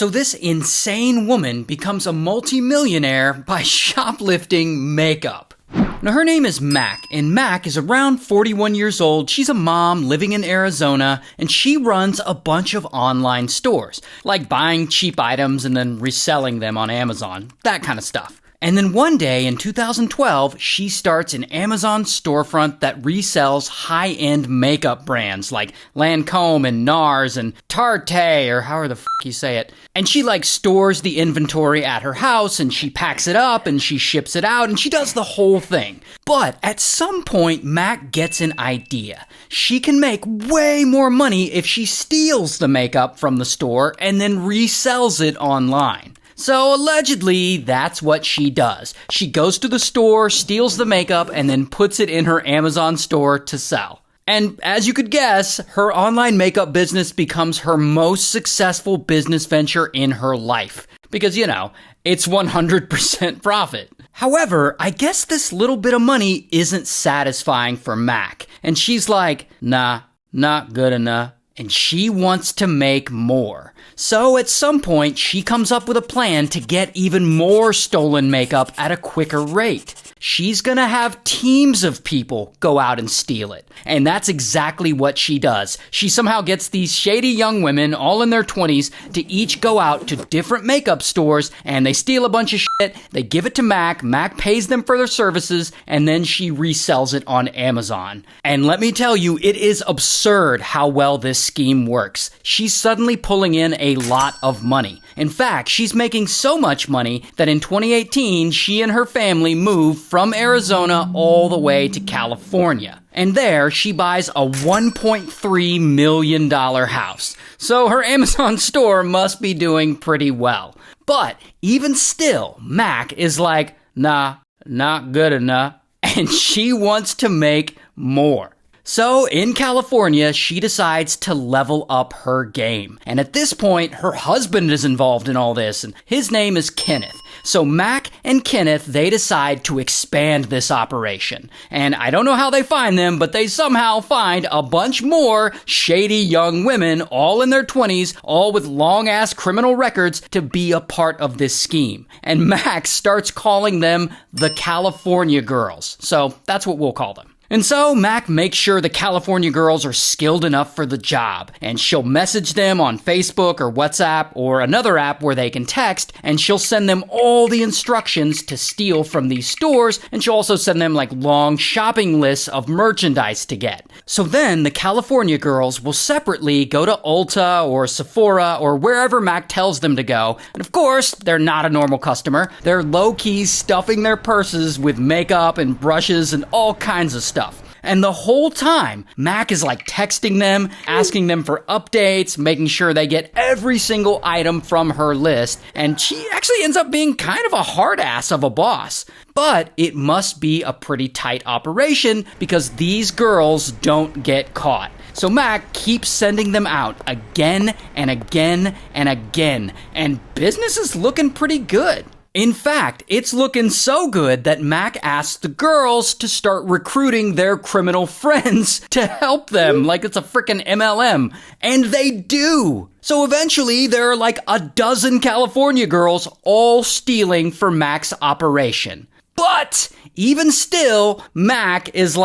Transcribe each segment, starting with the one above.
So this insane woman becomes a multimillionaire by shoplifting makeup. Now her name is Mack, and Mack is around 41 years old. She's a mom living in Arizona, and she runs a bunch of online stores, like buying cheap items and then reselling them on Amazon, that kind of stuff. And then one day in 2012, she starts an Amazon storefront that resells high-end makeup brands like Lancome and NARS and Tarte, or however the f*** you say it. And she stores the inventory at her house, and she packs it up, and she ships it out, and she does the whole thing. But at some point, Mack gets an idea. She can make way more money if she steals the makeup from the store and then resells it online. So allegedly, that's what she does. She goes to the store, steals the makeup, and then puts it in her Amazon store to sell. And as you could guess, her online makeup business becomes her most successful business venture in her life. Because, it's 100% profit. However, I guess this little bit of money isn't satisfying for Mack. And she's like, nah, not good enough. And she wants to make more. So at some point, she comes up with a plan to get even more stolen makeup at a quicker rate. She's gonna have teams of people go out and steal it. And that's exactly what she does. She somehow gets these shady young women, all in their 20s, to each go out to different makeup stores, and they steal a bunch of shit, they give it to Mack, Mack pays them for their services, and then she resells it on Amazon. And let me tell you, it is absurd how well this scheme works. She's suddenly pulling in a lot of money. In fact, she's making so much money that in 2018, she and her family moved from Arizona all the way to California. And there, she buys a $1.3 million house. So her Amazon store must be doing pretty well. But even still, Mack is like, nah, not good enough. And she wants to make more. So in California, she decides to level up her game. And at this point, her husband is involved in all this, and his name is Kenneth. So Mack and Kenneth, they decide to expand this operation. And I don't know how they find them, but they somehow find a bunch more shady young women, all in their 20s, all with long-ass criminal records, to be a part of this scheme. And Mack starts calling them the California Girls. So that's what we'll call them. And so Mack makes sure the California girls are skilled enough for the job, and she'll message them on Facebook or WhatsApp or another app where they can text, and she'll send them all the instructions to steal from these stores, and she'll also send them long shopping lists of merchandise to get. So then the California girls will separately go to Ulta or Sephora or wherever Mack tells them to go, and of course, they're not a normal customer. They're low-key stuffing their purses with makeup and brushes and all kinds of stuff. And the whole time, Mack is texting them, asking them for updates, making sure they get every single item from her list. And she actually ends up being kind of a hard ass of a boss. But it must be a pretty tight operation because these girls don't get caught. So Mack keeps sending them out again and again and again. And business is looking pretty good. In fact, it's looking so good that Mack asks the girls to start recruiting their criminal friends to help them like it's a frickin' MLM. And they do. So eventually, there are a dozen California girls all stealing for Mack's operation. But even still, Mack is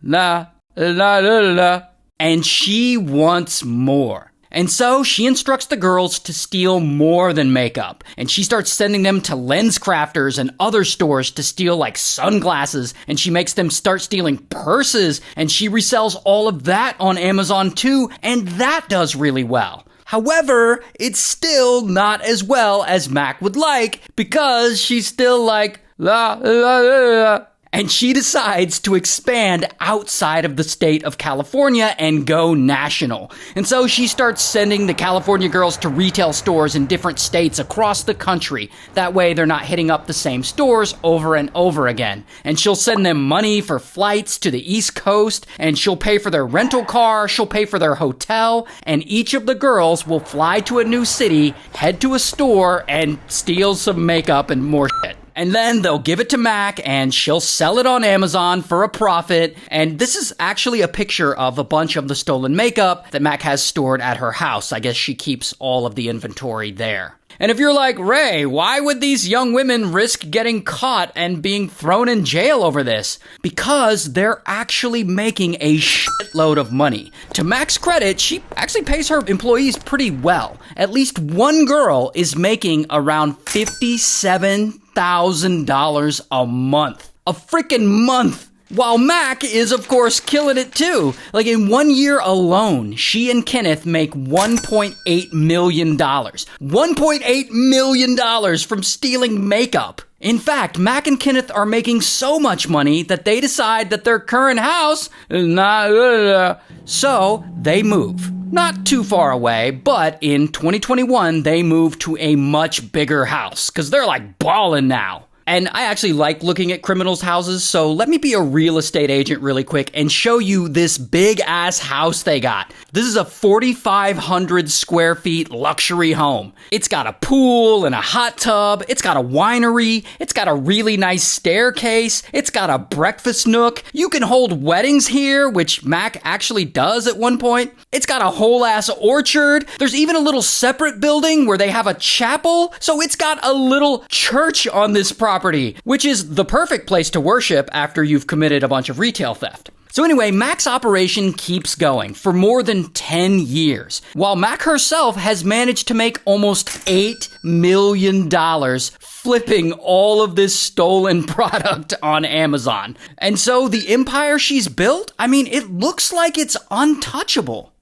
nah, and she wants more. And so she instructs the girls to steal more than makeup. And she starts sending them to lens crafters and other stores to steal sunglasses. And she makes them start stealing purses. And she resells all of that on Amazon too. And that does really well. However, it's still not as well as Mack would like because she's still and she decides to expand outside of the state of California and go national. And so she starts sending the California girls to retail stores in different states across the country. That way they're not hitting up the same stores over and over again. And she'll send them money for flights to the East Coast, and she'll pay for their rental car, she'll pay for their hotel, and each of the girls will fly to a new city, head to a store, and steal some makeup and more shit. And then they'll give it to Mack, and she'll sell it on Amazon for a profit. And this is actually a picture of a bunch of the stolen makeup that Mack has stored at her house. I guess she keeps all of the inventory there. And if you're like, Ray, why would these young women risk getting caught and being thrown in jail over this? Because they're actually making a shitload of money. To Mack's credit, she actually pays her employees pretty well. At least one girl is making around $57,000 a month. A freaking month! While Mack is, of course, killing it too. Like, in 1 year alone, she and Kenneth make $1.8 million. $1.8 million from stealing makeup. In fact, Mack and Kenneth are making so much money that they decide that their current house is not... So, they move. Not too far away, but in 2021, they move to a much bigger house, because they're like balling now. And I actually like looking at criminals' houses, so let me be a real estate agent really quick and show you this big-ass house they got. This is a 4,500 square feet luxury home. It's got a pool and a hot tub. It's got a winery. It's got a really nice staircase. It's got a breakfast nook. You can hold weddings here, which Mack actually does at one point. It's got a whole-ass orchard. There's even a little separate building where they have a chapel. So it's got a little church on this property, which is the perfect place to worship after you've committed a bunch of retail theft. So anyway, Mack's operation keeps going for more than 10 years, while Mack herself has managed to make almost $8 million flipping all of this stolen product on Amazon. And so the empire she's built, I mean, it looks like it's untouchable.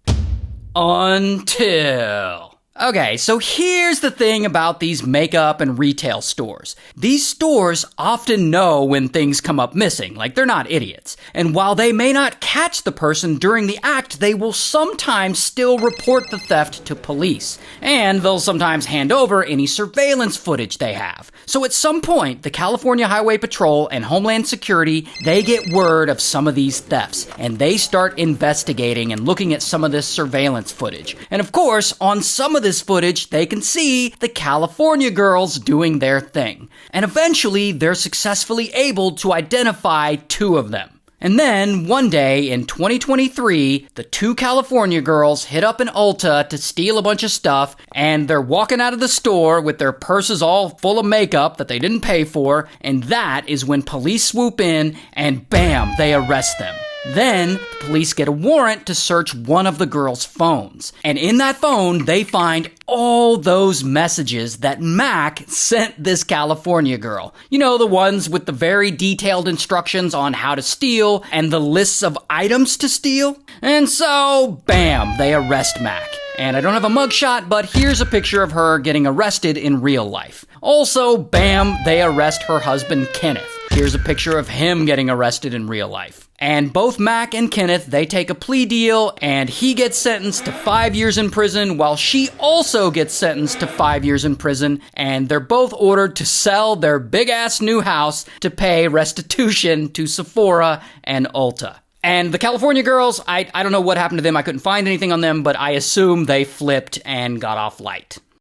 Until... Okay, so here's the thing about these makeup and retail stores. These stores often know when things come up missing, like they're not idiots. And while they may not catch the person during the act, they will sometimes still report the theft to police. And they'll sometimes hand over any surveillance footage they have. So at some point, the California Highway Patrol and Homeland Security, they get word of some of these thefts. And they start investigating and looking at some of this surveillance footage. And of course, on some of this footage, they can see the California girls doing their thing. And eventually, they're successfully able to identify 2 of them. And then, one day in 2023, the 2 California girls hit up an Ulta to steal a bunch of stuff, and they're walking out of the store with their purses all full of makeup that they didn't pay for, and that is when police swoop in, and bam, they arrest them. Then, the police get a warrant to search one of the girls' phones. And in that phone, they find all those messages that Mack sent this California girl. You know, the ones with the very detailed instructions on how to steal and the lists of items to steal. And so, bam, they arrest Mack. And I don't have a mugshot, but here's a picture of her getting arrested in real life. Also, bam, they arrest her husband, Kenneth. Here's a picture of him getting arrested in real life. And both Mack and Kenneth, they take a plea deal, and he gets sentenced to 5 years in prison, while she also gets sentenced to 5 years in prison, and they're both ordered to sell their big-ass new house to pay restitution to Sephora and Ulta. And the California girls, I don't know what happened to them. I couldn't find anything on them, but I assume they flipped and got off light.